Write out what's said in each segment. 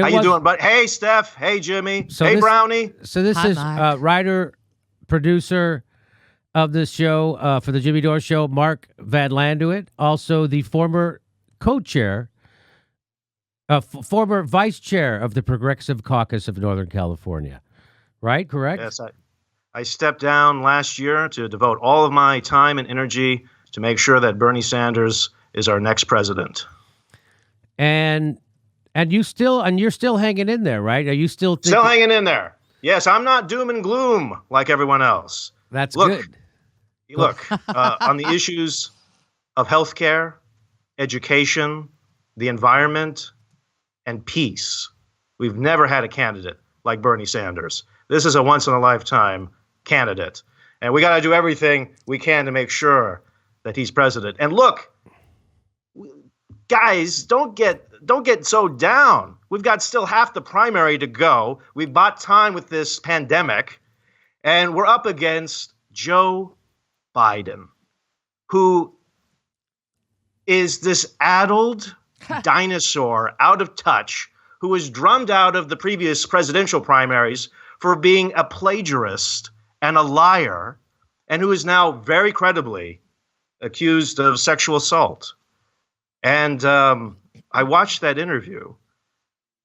How you doing, bud? Hey, Steph. Hey, Jimmy. Hey, Brownie. So this is writer, producer of this show for the Jimmy Dore Show, Mark Van Landuit, also the former co-chair, former vice chair of the Progressive Caucus of Northern California. Right? Correct? Yes, I stepped down last year to devote all of my time and energy to make sure that Bernie Sanders is our next president. And you're still hanging in there, right? Are you still hanging in there? Yes, I'm not doom and gloom like everyone else. That's good. Look, on the issues of healthcare, education, the environment, and peace, we've never had a candidate like Bernie Sanders. This is a once-in-a-lifetime candidate. And we got to do everything we can to make sure that he's president. And look, guys, don't get so down. We've got still half the primary to go. We've bought time with this pandemic, and we're up against Joe Biden, who is this addled dinosaur out of touch, who was drummed out of the previous presidential primaries for being a plagiarist and a liar, and who is now very credibly accused of sexual assault. And I watched that interview,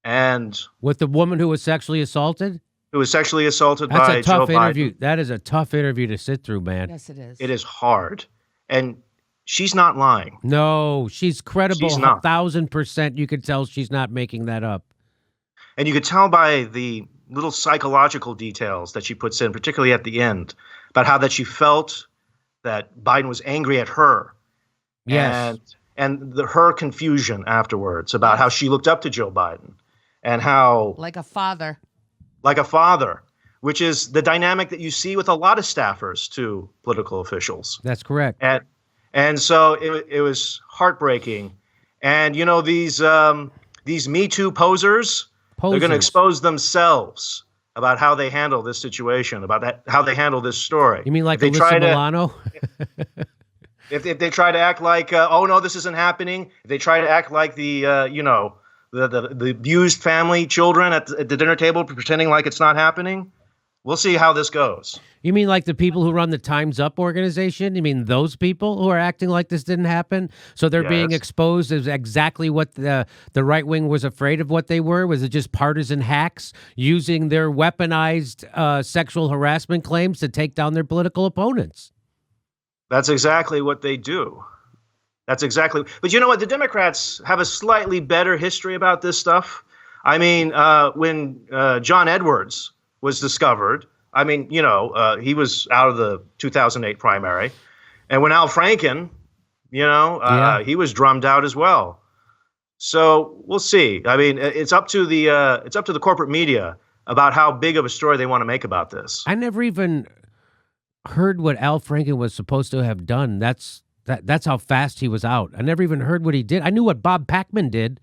and with the woman who was sexually assaulted? Who was sexually assaulted by Joe Biden. That's a tough interview. That is a tough interview to sit through, man. Yes, it is. It is hard. And she's not lying. No, she's credible. She's not. 1,000%. You could tell she's not making that up. And you could tell by the little psychological details that she puts in, particularly at the end, about how that she felt that Biden was angry at her. Yes. And her confusion afterwards about how she looked up to Joe Biden and how... Like a father. Like a father, which is the dynamic that you see with a lot of staffers to political officials. That's correct. And so it was heartbreaking. And, you know, these Me Too posers, they're going to expose themselves about how they handle this situation, about how they handle this story. You mean like Alyssa Milano? If they try to act like, oh, no, this isn't happening. If they try to act like the abused family children at the dinner table pretending like it's not happening, we'll see how this goes. You mean like the people who run the Time's Up organization? You mean those people who are acting like this didn't happen? So they're being exposed as exactly what the right wing was afraid of what they were? Was it just partisan hacks using their weaponized sexual harassment claims to take down their political opponents? That's exactly what they do. That's exactly. But you know what? The Democrats have a slightly better history about this stuff. I mean, when John Edwards was discovered, I mean, you know, he was out of the 2008 primary. And when Al Franken, you know, he was drummed out as well. So we'll see. I mean, it's up to the corporate media about how big of a story they want to make about this. I never even heard what Al Franken was supposed to have done. That's how fast he was out. I never even heard what he did. I knew what Bob Packman did,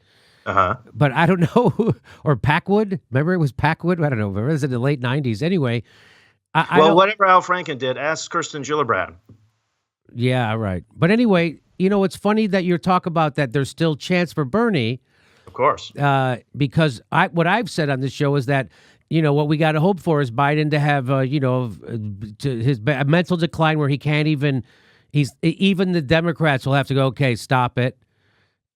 but I don't know. Or Packwood. Remember it was Packwood? I don't know. Remember it was in the late 90s. Anyway. Whatever Al Franken did, ask Kirsten Gillibrand. Yeah, right. But anyway, you know, it's funny that you talk about that there's still chance for Bernie. Of course. Because what I've said on this show is that, you know, what we got to hope for is Biden to have, his mental decline where he can't even... Even the Democrats will have to go, okay, stop it.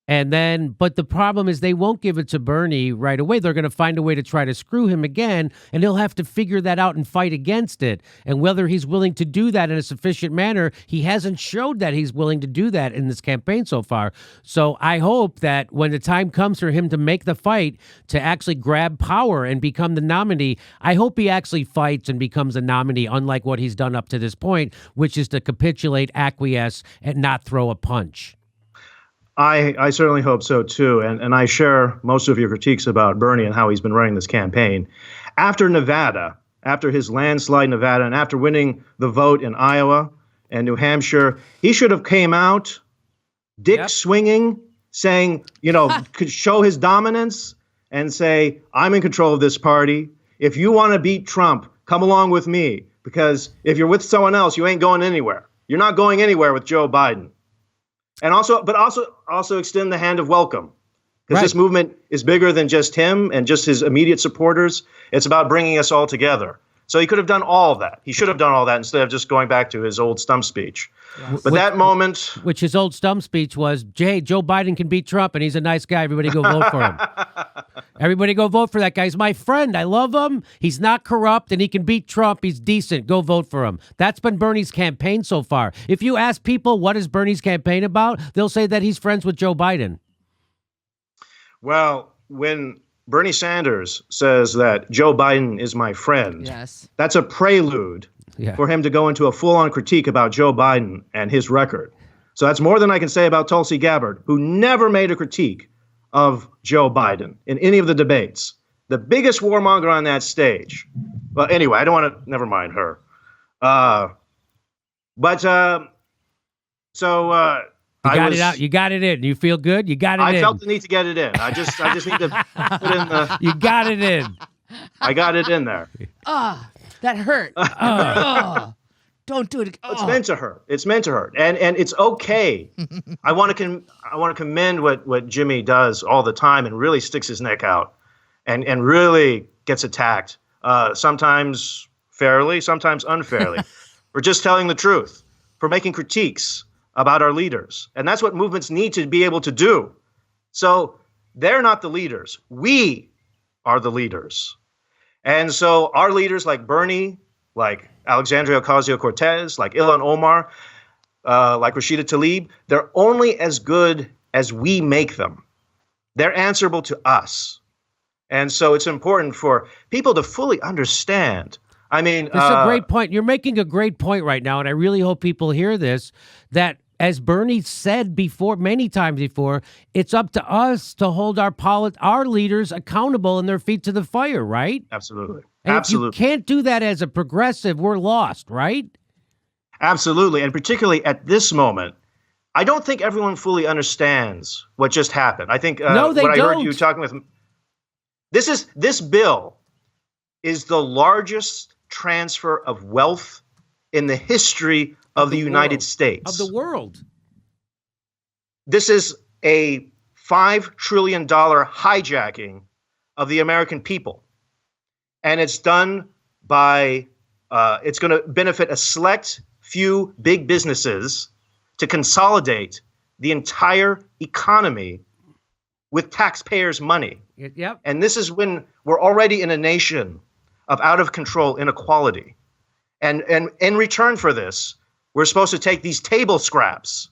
And then, but the problem is they won't give it to Bernie right away. They're going to find a way to try to screw him again, and he'll have to figure that out and fight against it. And whether he's willing to do that in a sufficient manner, he hasn't showed that he's willing to do that in this campaign so far. So I hope that when the time comes for him to make the fight to actually grab power and become the nominee, I hope he actually fights and becomes a nominee, unlike what he's done up to this point, which is to capitulate, acquiesce, and not throw a punch. I certainly hope so, too. And I share most of your critiques about Bernie and how he's been running this campaign. After Nevada, after his landslide Nevada, and after winning the vote in Iowa and New Hampshire, he should have came out swinging, saying, you know, could show his dominance and say, I'm in control of this party. If you want to beat Trump, come along with me. Because if you're with someone else, you ain't going anywhere. You're not going anywhere with Joe Biden. And also extend the hand of welcome, Because this movement is bigger than just him and just his immediate supporters. It's about bringing us all together. So he could have done all of that. He should have done all that instead of just going back to his old stump speech. Yes. But that moment... Which his old stump speech was, hey, Joe Biden can beat Trump, and he's a nice guy. Everybody go vote for him. Everybody go vote for that guy. He's my friend. I love him. He's not corrupt, and he can beat Trump. He's decent. Go vote for him. That's been Bernie's campaign so far. If you ask people what is Bernie's campaign about, they'll say that he's friends with Joe Biden. Well, when Bernie Sanders says that Joe Biden is my friend, yes, that's a prelude for him to go into a full-on critique about Joe Biden and his record. So that's more than I can say about Tulsi Gabbard, who never made a critique of Joe Biden in any of the debates. The biggest warmonger on that stage. Well, anyway, I don't want to, never mind her. You got it out. You got it in. You feel good? You got it in. I felt the need to get it in. I just need to put in the... You got it in. I got it in there. That hurt. Don't do it. It's meant to hurt. It's meant to hurt. And it's okay. I want to commend what Jimmy does all the time and really sticks his neck out and really gets attacked. Sometimes fairly, sometimes unfairly. For just telling the truth, for making critiques about our leaders. And that's what movements need to be able to do. So they're not the leaders. We are the leaders. And so our leaders like Bernie, like Alexandria Ocasio-Cortez, like Ilhan Omar, like Rashida Tlaib, they're only as good as we make them. They're answerable to us. And so it's important for people to fully understand. I mean, that's a great point. You're making a great point right now, and I really hope people hear this, that as Bernie said before, many times before, it's up to us to hold our leaders accountable and their feet to the fire, right? Absolutely. And absolutely. If you can't do that as a progressive, we're lost, right? Absolutely. And particularly at this moment, I don't think everyone fully understands what just happened. I think no, they what don't. I heard you talking with, this bill is the largest transfer of wealth in the history of the United States. Of the world. This is a $5 trillion hijacking of the American people. And it's done by, it's going to benefit a select few big businesses to consolidate the entire economy with taxpayers' money. Yep. And this is when we're already in a nation of out of control inequality. And in return for this, we're supposed to take these table scraps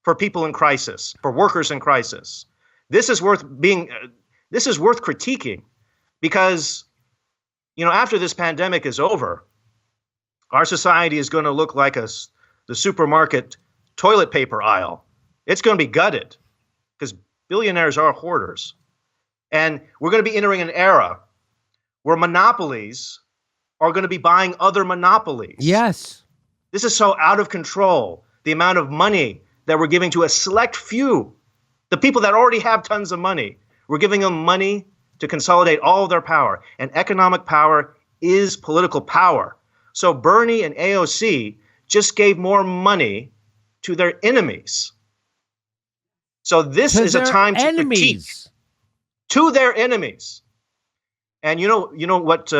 for people in crisis, for workers in crisis. This is worth critiquing because, after this pandemic is over, our society is going to look like the supermarket toilet paper aisle. It's going to be gutted because billionaires are hoarders. And we're going to be entering an era where monopolies are going to be buying other monopolies. Yes. This is so out of control. The amount of money that we're giving to a select few, the people that already have tons of money, we're giving them money to consolidate all of their power. And economic power is political power. So Bernie and AOC just gave more money to their enemies. So this is a time to critique to their enemies. And you know what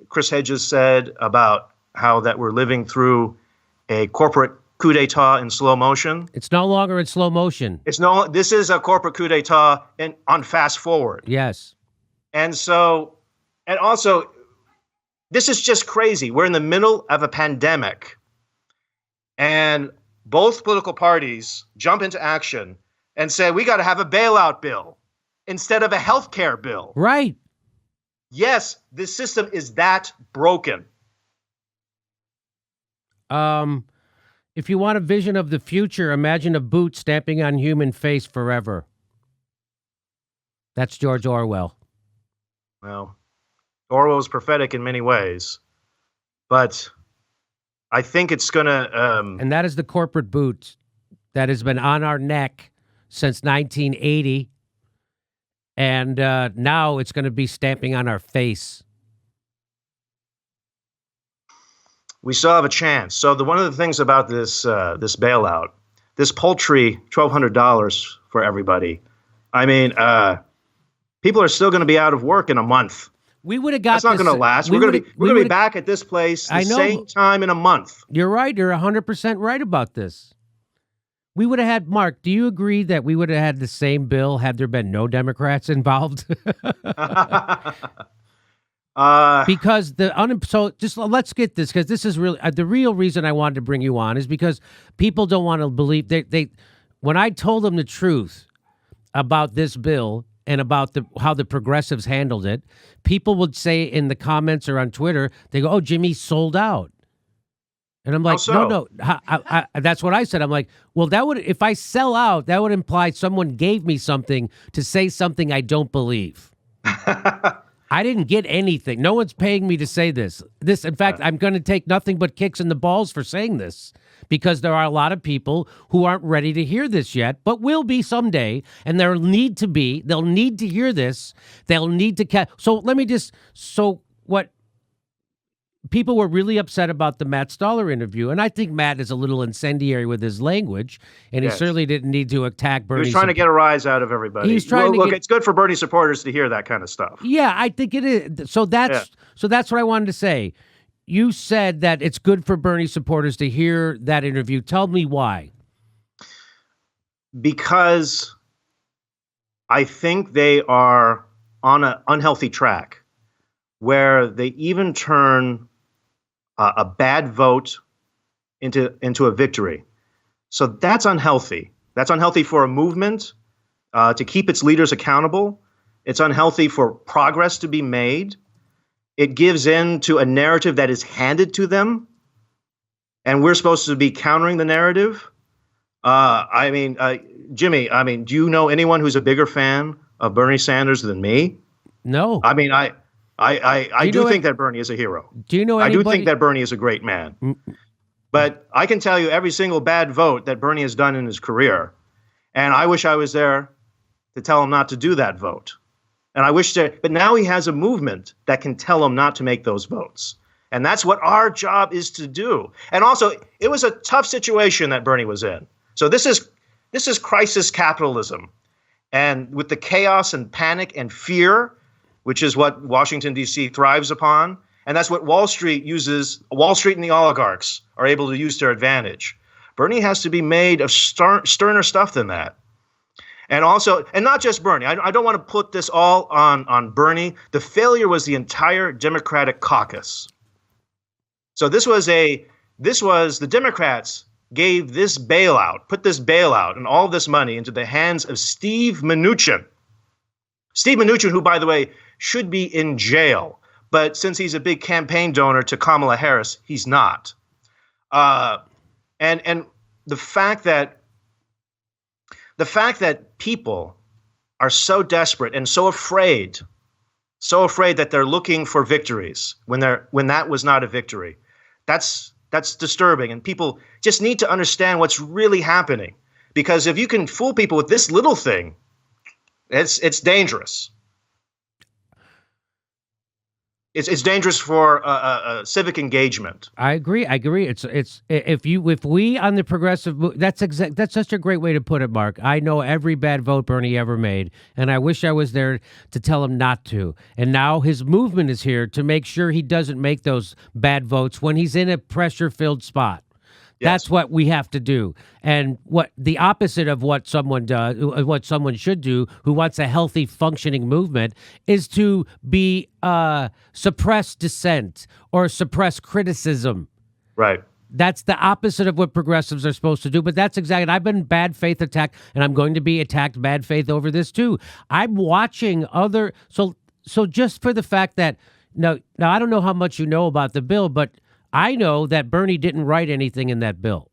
Chris Hedges said about how that we're living through a corporate coup d'etat in slow motion? It's no longer in slow motion. This is a corporate coup d'etat on fast forward. Yes. And also, this is just crazy. We're in the middle of a pandemic, and both political parties jump into action and say, we got to have a bailout bill instead of a health care bill. Right. Yes, this system is that broken. If you want a vision of the future, imagine a boot stamping on human face forever. That's George Orwell. Well, Orwell is prophetic in many ways, but I think it's going to... And that is the corporate boot that has been on our neck since 1980. And now it's going to be stamping on our face. We still have a chance. So one of the things about this bailout, this paltry $1,200 for everybody, I mean, people are still going to be out of work in a month. We would have got. That's not going to last. We're going to be back at this place the same time in a month. You're right. You're 100% right about this. We would have had, Mark, do you agree that we would have had the same bill had there been no Democrats involved? Because so just let's get this, because this is really the real reason I wanted to bring you on is because people don't want to believe they when I told them the truth about this bill and about how the progressives handled it, people would say in the comments or on Twitter, they go, "Oh, Jimmy sold out." And I'm like, no. That's what I said. I'm like, well, if I sell out, that would imply someone gave me something to say something I don't believe. I didn't get anything. No one's paying me to say this. In fact, I'm going to take nothing but kicks in the balls for saying this, because there are a lot of people who aren't ready to hear this yet, but will be someday, and they'll need to hear this. They'll need to what people were really upset about the Matt Stoller interview, and I think Matt is a little incendiary with his language, and he certainly didn't need to attack Bernie. He was trying to get a rise out of everybody. He's trying to it's good for Bernie supporters to hear that kind of stuff. Yeah, I think it is. So that's what I wanted to say. You said that it's good for Bernie supporters to hear that interview. Tell me why. Because I think they are on an unhealthy track where they even turn a bad vote into a victory. So that's unhealthy. That's unhealthy for a movement to keep its leaders accountable. It's unhealthy for progress to be made. It gives in to a narrative that is handed to them, and we're supposed to be countering the narrative. Jimmy, do you know anyone who's a bigger fan of Bernie Sanders than me? No. I mean, I do think that Bernie is a hero. Do you know anybody? I do think that Bernie is a great man. But I can tell you every single bad vote that Bernie has done in his career, and I wish I was there to tell him not to do that vote. And but now he has a movement that can tell him not to make those votes. And that's what our job is to do. And also, it was a tough situation that Bernie was in. So this is crisis capitalism. And with the chaos and panic and fear, which is what Washington, D.C. thrives upon, and that's what Wall Street uses, Wall Street and the oligarchs are able to use to their advantage. Bernie has to be made of sterner stuff than that. And also, and not just Bernie. I don't want to put this all on Bernie. The failure was the entire Democratic caucus. So this was the Democrats gave this bailout, put this bailout and all this money into the hands of Steve Mnuchin. Steve Mnuchin, who, by the way, should be in jail. But since he's a big campaign donor to Kamala Harris, he's not. And the fact that people are so desperate and so afraid that they're looking for victories when that was not a victory, that's disturbing. And people just need to understand what's really happening, because if you can fool people with this little thing, it's dangerous. It's dangerous for civic engagement. I agree. It's if we on the progressive, that's such a great way to put it, Mark. I know every bad vote Bernie ever made, and I wish I was there to tell him not to. And now his movement is here to make sure he doesn't make those bad votes when he's in a pressure-filled spot. Yes. That's what we have to do. And what the opposite of what someone does, what someone should do who wants a healthy, functioning movement, is to be suppress dissent or suppress criticism. Right. That's the opposite of what progressives are supposed to do. But that's exactly, I've been bad faith attacked, and I'm going to be attacked bad faith over this too. I'm watching so just for the fact that, now I don't know how much you know about the bill, but I know that Bernie didn't write anything in that bill.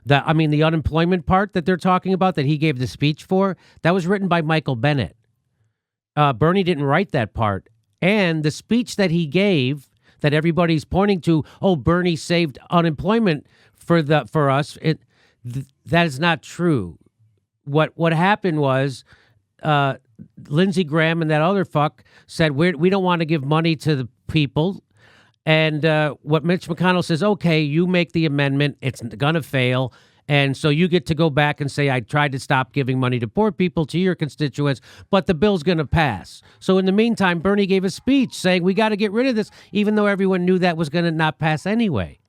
The unemployment part that they're talking about that he gave the speech for, that was written by Michael Bennett. Bernie didn't write that part. And the speech that he gave that everybody's pointing to, Bernie saved unemployment for us, that is not true. What happened was Lindsey Graham and that other fuck said, we don't want to give money to the people. And what Mitch McConnell says, okay, you make the amendment, it's going to fail. And so you get to go back and say, I tried to stop giving money to poor people, to your constituents, but the bill's going to pass. So in the meantime, Bernie gave a speech saying we got to get rid of this, even though everyone knew that was going to not pass anyway.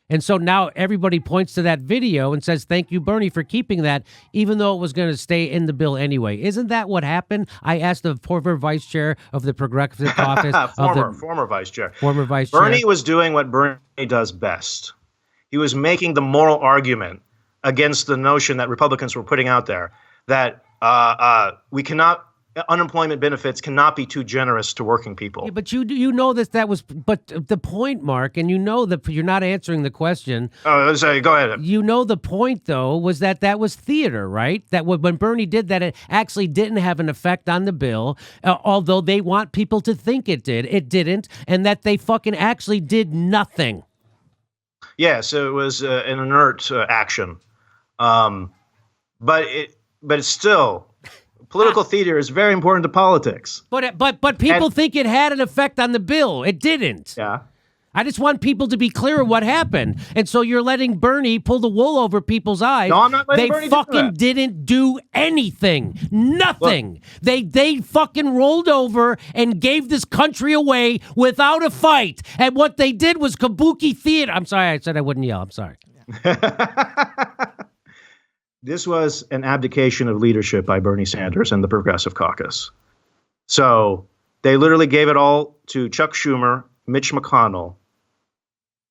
And so now everybody points to that video and says, thank you, Bernie, for keeping that, even though it was going to stay in the bill anyway. Isn't that what happened? I asked the former vice chair of the Progressive Caucus. former vice chair. Former vice chair. Bernie was doing what Bernie does best. He was making the moral argument against the notion that Republicans were putting out there that unemployment benefits cannot be too generous to working people. Yeah, but you know that was, but the point, Mark, and you know that you're not answering the question. Oh, sorry, go ahead. You know the point, though, was that was theater, right? That when Bernie did that, it actually didn't have an effect on the bill, although they want people to think it did. It didn't, and that they fucking actually did nothing. Yeah, so it was an inert action. But it's still, political theater is very important to politics. But people think it had an effect on the bill. It didn't. Yeah. I just want people to be clear of what happened. And so you're letting Bernie pull the wool over people's eyes. No, I'm not letting Bernie do that. They fucking didn't do anything. Nothing. Look, they fucking rolled over and gave this country away without a fight. And what they did was kabuki theater. I'm sorry, I said I wouldn't yell. I'm sorry. This was an abdication of leadership by Bernie Sanders and the Progressive Caucus. So they literally gave it all to Chuck Schumer, Mitch McConnell,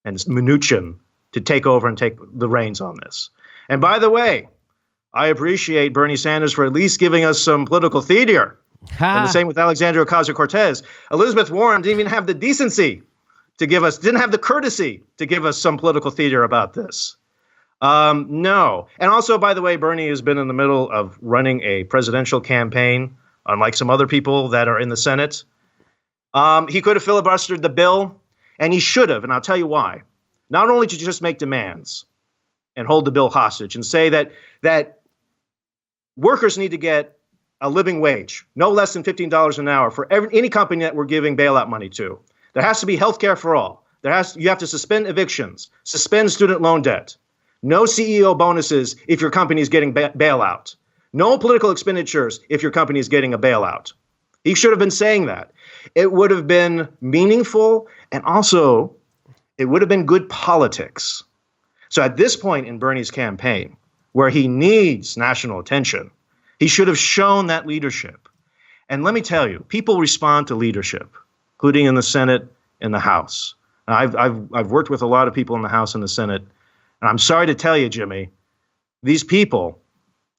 and Mnuchin to take over and take the reins on this. And by the way, I appreciate Bernie Sanders for at least giving us some political theater. And the same with Alexandria Ocasio-Cortez. Elizabeth Warren didn't even have the decency to give us, didn't have the courtesy to give us some political theater about this. No. And also, by the way, Bernie has been in the middle of running a presidential campaign, unlike some other people that are in the Senate. He could have filibustered the bill, and he should have, and I'll tell you why. Not only to just make demands and hold the bill hostage and say that workers need to get a living wage, no less than $15 an hour for any company that we're giving bailout money to. There has to be health care for all. You have to suspend evictions, suspend student loan debt. No CEO bonuses if your company is getting bailout. No political expenditures if your company is getting a bailout. He should have been saying that. It would have been meaningful, and also it would have been good politics. So at this point in Bernie's campaign, where he needs national attention, he should have shown that leadership. And let me tell you, people respond to leadership, including in the Senate and the House. I've worked with a lot of people in the House and the Senate. And I'm sorry to tell you, Jimmy, these people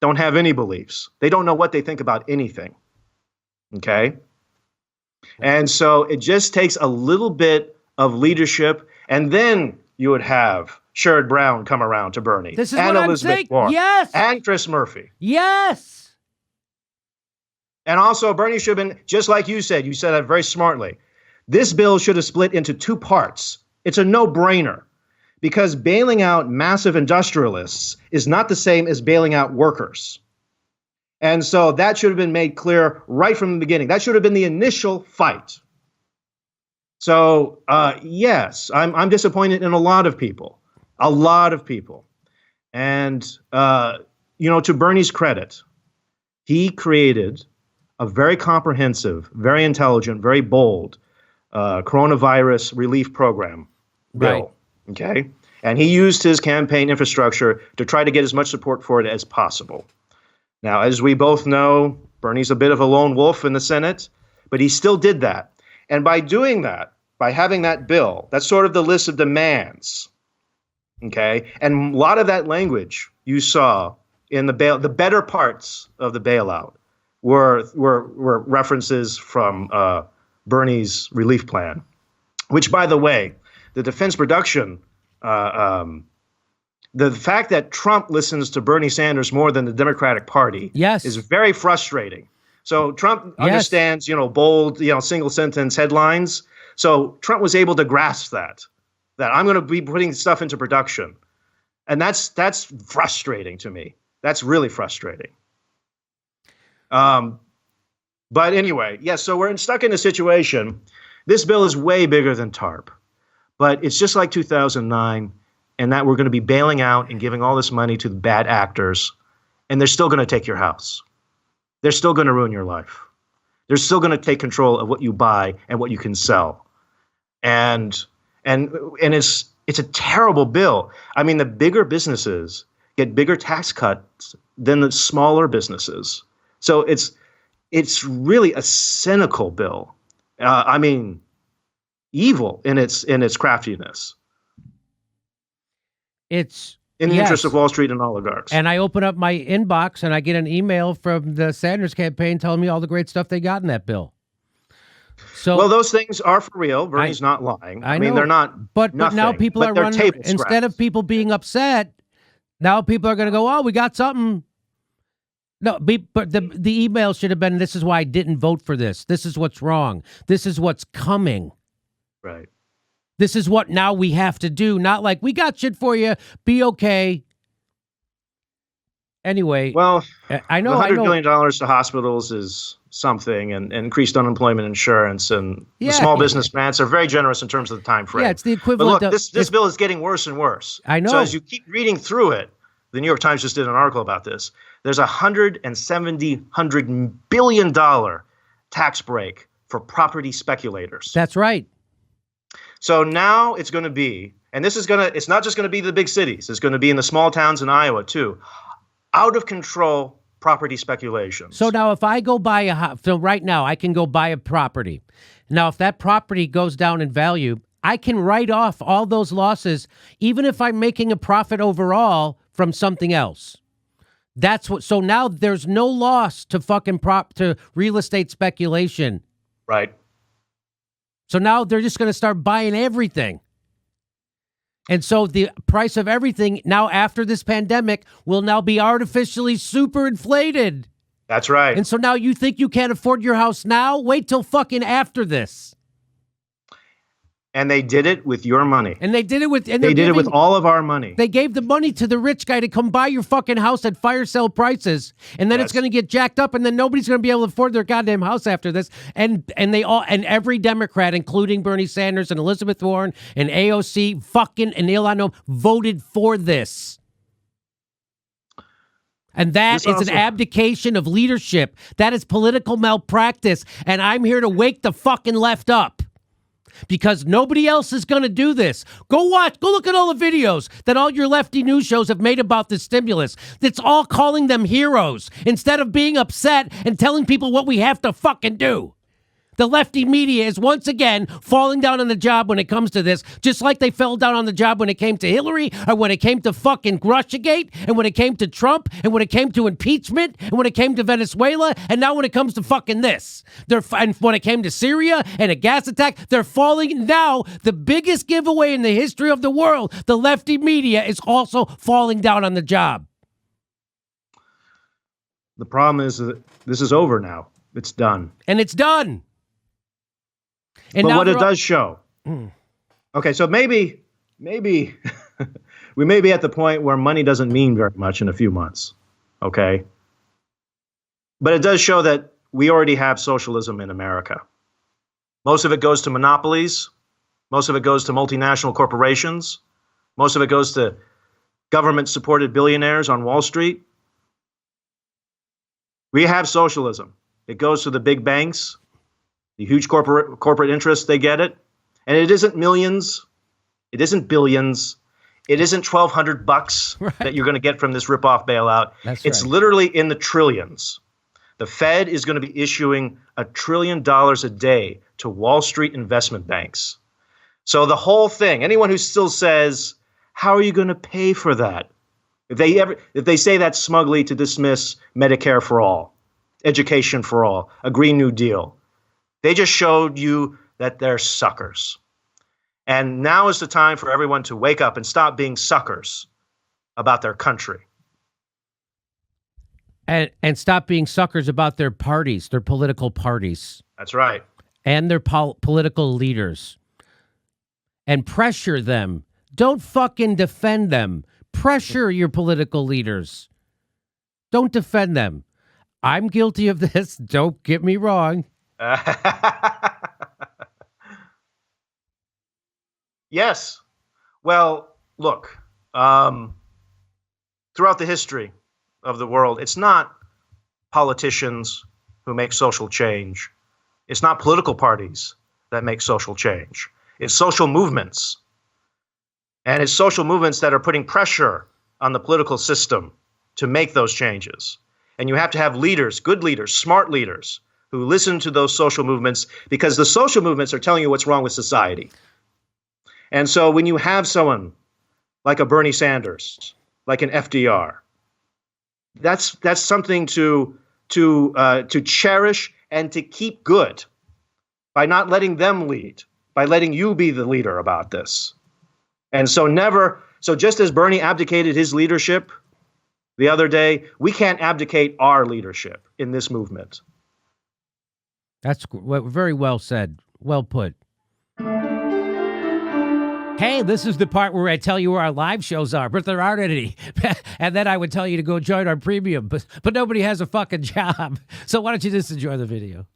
don't have any beliefs. They don't know what they think about anything. Okay? And so it just takes a little bit of leadership, and then you would have Sherrod Brown come around to Bernie. This is and what Elizabeth I'm saying. Warren, yes. and Chris Murphy. Yes. And also, Bernie should have been, just like you said that very smartly. This bill should have split into two parts. It's a no-brainer. Because bailing out massive industrialists is not the same as bailing out workers. And so that should have been made clear right from the beginning. That should have been the initial fight. So, yes, I'm disappointed in a lot of people. And, to Bernie's credit, he created a very comprehensive, very intelligent, very bold coronavirus relief program bill. Right. Okay. And he used his campaign infrastructure to try to get as much support for it as possible. Now, as we both know, Bernie's a bit of a lone wolf in the Senate, but he still did that. And by doing that, by having that bill, that's sort of the list of demands. Okay. And a lot of that language you saw in the better parts of the bailout were references from Bernie's relief plan, which, by the way, the defense production, the fact that Trump listens to Bernie Sanders more than the Democratic Party is very frustrating. So Trump understands, bold, single sentence headlines. So Trump was able to grasp that I'm going to be putting stuff into production. And that's frustrating to me. That's really frustrating. But anyway, so we're stuck in a situation. This bill is way bigger than TARP. But it's just like 2009. and that we're going to be bailing out and giving all this money to the bad actors, and they're still going to take your house. They're still going to ruin your life. They're still going to take control of what you buy and what you can sell. And it's a terrible bill. I mean, the bigger businesses get bigger tax cuts than the smaller businesses. So it's really a cynical bill. I mean, evil in its craftiness. It's in the interest of Wall Street and oligarchs. And I open up my inbox and I get an email from the Sanders campaign telling me all the great stuff they got in that bill. So, well, those things are for real. Bernie's not lying. I mean, they're not. But now people are running. Instead of people being upset, now people are going to go, "Oh, we got something." No, but the email should have been, "This is why I didn't vote for this. This is what's wrong. This is what's coming." Right. This is what now we have to do. Not like, we got shit for you. Be okay. Anyway, well, I know $100 billion to hospitals is something, and increased unemployment insurance, and the small business grants are very generous in terms of the time frame. Yeah, it's the equivalent. But look, this bill is getting worse and worse. I know. So as you keep reading through it, the New York Times just did an article about this. There's $170 billion tax break for property speculators. That's right. So now it's going to be, and it's not just going to be the big cities. It's going to be in the small towns in Iowa too. Out of control property speculation. So now if I go buy right now I can go buy a property. Now if that property goes down in value, I can write off all those losses, even if I'm making a profit overall from something else. That's what. So now there's no loss to to real estate speculation. Right. So now they're just going to start buying everything. And so the price of everything now after this pandemic will now be artificially super inflated. That's right. And so now you think you can't afford your house now? Wait till fucking after this. And they did it with your money. And they did it with... And they did it with all of our money. They gave the money to the rich guy to come buy your fucking house at fire sale prices. And then it's going to get jacked up, and then nobody's going to be able to afford their goddamn house after this. And every Democrat, including Bernie Sanders and Elizabeth Warren and AOC and Ilhan voted for this. And that is an abdication of leadership. That is political malpractice. And I'm here to wake the fucking left up. Because nobody else is going to do this. Go look at all the videos that all your lefty news shows have made about the stimulus. That's all calling them heroes instead of being upset and telling people what we have to fucking do. The lefty media is once again falling down on the job when it comes to this, just like they fell down on the job when it came to Hillary, or when it came to fucking Russiagate, and when it came to Trump, and when it came to impeachment, and when it came to Venezuela, and now when it comes to fucking this. And when it came to Syria and a gas attack, they're falling now. The biggest giveaway in the history of the world, the lefty media is also falling down on the job. The problem is that this is over now. It's done. And it's done. And but what it does show. Okay, so maybe we may be at the point where money doesn't mean very much in a few months. Okay. But it does show that we already have socialism in America. Most of it goes to monopolies. Most of it goes to multinational corporations. Most of it goes to government-supported billionaires on Wall Street. We have socialism. It goes to the big banks. The huge corporate interests, they get it. And it isn't millions. It isn't billions. It isn't $1,200 that you're going to get from this ripoff bailout. It's literally in the trillions. The Fed is going to be issuing $1 trillion a day to Wall Street investment banks. So the whole thing, anyone who still says, how are you going to pay for that? If they say that smugly to dismiss Medicare for all, education for all, a Green New Deal, they just showed you that they're suckers. And now is the time for everyone to wake up and stop being suckers about their country. And stop being suckers about their parties, their political parties. That's right. And their political leaders. And pressure them. Don't fucking defend them. Pressure your political leaders. Don't defend them. I'm guilty of this. Don't get me wrong. Yes. Well, look, throughout the history of the world, it's not politicians who make social change. It's not political parties that make social change. It's social movements. And it's social movements that are putting pressure on the political system to make those changes. And you have to have leaders, good leaders, smart leaders, who listen to those social movements, because the social movements are telling you what's wrong with society. And so when you have someone like a Bernie Sanders, like an FDR, that's something to cherish and to keep good by not letting them lead, by letting you be the leader about this. And so just as Bernie abdicated his leadership the other day, we can't abdicate our leadership in this movement. That's very well said. Well put. Hey, this is the part where I tell you where our live shows are, but there aren't any. And then I would tell you to go join our premium, but nobody has a fucking job. So why don't you just enjoy the video?